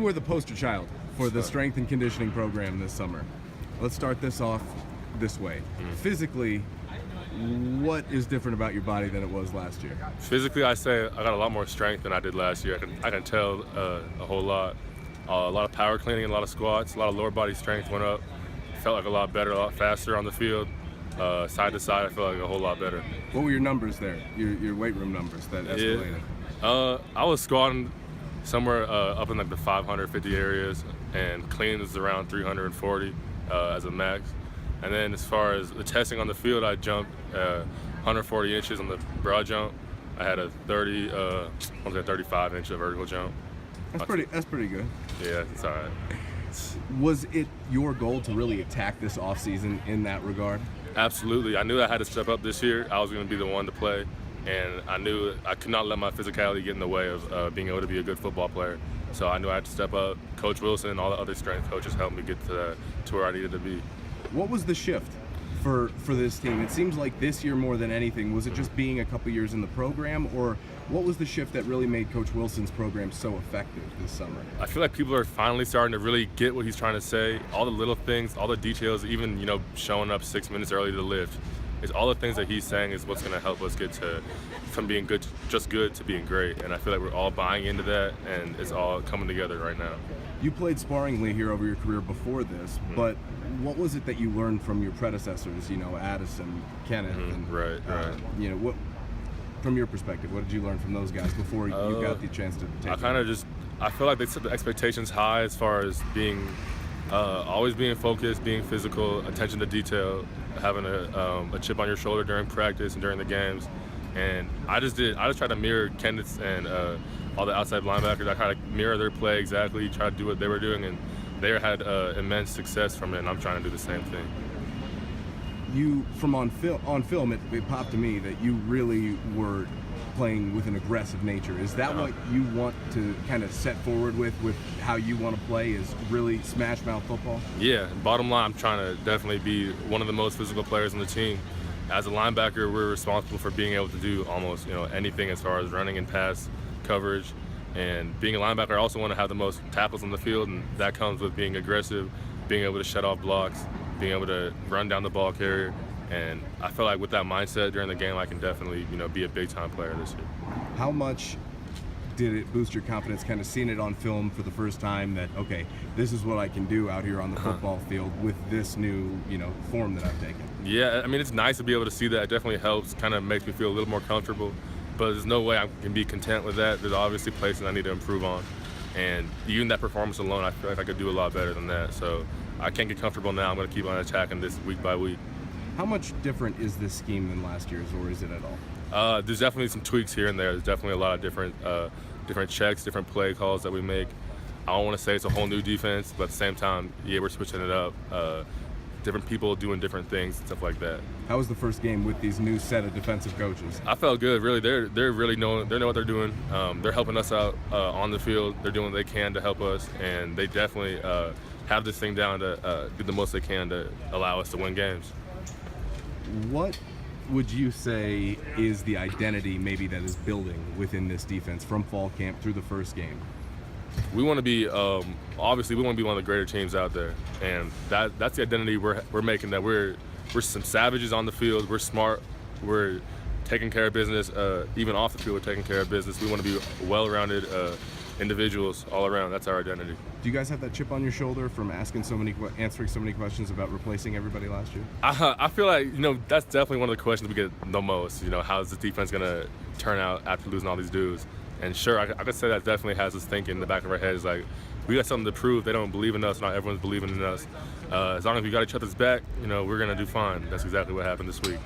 were the poster child for the strength and conditioning program this summer. Let's start this off this way. Physically, what is different about your body than it was last year? Physically, I say I got a lot more strength than I did last year. I can tell a whole lot. A lot of power cleaning, a lot of squats, a lot of lower body strength went up. Felt like a lot better, a lot faster on the field. Side to side, I feel like a whole lot better. What were your numbers there? Your weight room numbers that escalated? Yeah. I was squatting somewhere up in like the 550 areas, and clean is around 340 as a max. And then as far as the testing on the field, I jumped 140 inches on the broad jump. I had a 35-inch vertical jump. That's pretty good. Yeah, it's all right. Was it your goal to really attack this offseason in that regard? Absolutely. I knew I had to step up this year. I was going to be the one to play, and I knew I could not let my physicality get in the way of being able to be a good football player. So I knew I had to step up. Coach Wilson and all the other strength coaches helped me get to where I needed to be. What was the shift for this team? It seems like this year more than anything, was it just being a couple years in the program, or what was the shift that really made Coach Wilson's program so effective this summer? I feel like people are finally starting to really get what he's trying to say. All the little things, all the details, even showing up 6 minutes early to lift. It's all the things that he's saying is what's going to help us get from being good, just good, to being great. And I feel like we're all buying into that, and it's all coming together right now. You played sparingly here over your career before this, but what was it that you learned from your predecessors? Addison, Kenneth, and right. What, from your perspective, what did you learn from those guys before you got the chance to take? I feel like they set the expectations high as far as being always being focused, being physical, attention to detail, having a chip on your shoulder during practice and during the games. And I just tried to mirror Kenneth's and all the outside linebackers. I tried to mirror their play exactly, try to do what they were doing, and they had immense success from it, and I'm trying to do the same thing. From on film, it popped to me that you really were playing with an aggressive nature. Is that what you want to kind of set forward with how you want to play, is really smash mouth football? Yeah, bottom line, I'm trying to definitely be one of the most physical players on the team. As a linebacker, we're responsible for being able to do almost anything as far as running and pass coverage. And being a linebacker, I also want to have the most tackles on the field, and that comes with being aggressive, being able to shut off blocks, being able to run down the ball carrier. And I feel like with that mindset during the game, I can definitely be a big-time player this year. How much did it boost your confidence, kind of seeing it on film for the first time, that, okay, this is what I can do out here on the football field with this new, form that I've taken? Yeah, I mean, it's nice to be able to see that. It definitely helps, kind of makes me feel a little more comfortable. But there's no way I can be content with that. There's obviously places I need to improve on. And even that performance alone, I feel like I could do a lot better than that. So I can't get comfortable now. I'm going to keep on attacking this week by week. How much different is this scheme than last year's, or is it at all? There's definitely some tweaks here and there. There's definitely a lot of different checks, different play calls that we make. I don't want to say it's a whole new defense, but at the same time, yeah, we're switching it up. Different people doing different things, stuff like that. How was the first game with these new set of defensive coaches? I felt good. Really, they really know what they're doing. They're helping us out on the field. They're doing what they can to help us, and they definitely have this thing down to do the most they can to allow us to win games. What would you say is the identity maybe that is building within this defense from fall camp through the first game? We want to be obviously we want to be one of the greater teams out there, and that's the identity we're making. That we're some savages on the field. We're smart. We're taking care of business. Even off the field, we're taking care of business. We want to be well-rounded individuals all around. That's our identity. Do you guys have that chip on your shoulder from answering so many questions about replacing everybody last year? I feel like that's definitely one of the questions we get the most. How's the defense gonna turn out after losing all these dudes? And sure, I could say that definitely has us thinking in the back of our heads, like, we got something to prove. They don't believe in us. Not everyone's believing in us. As long as we got each other's back, we're going to do fine. That's exactly what happened this week.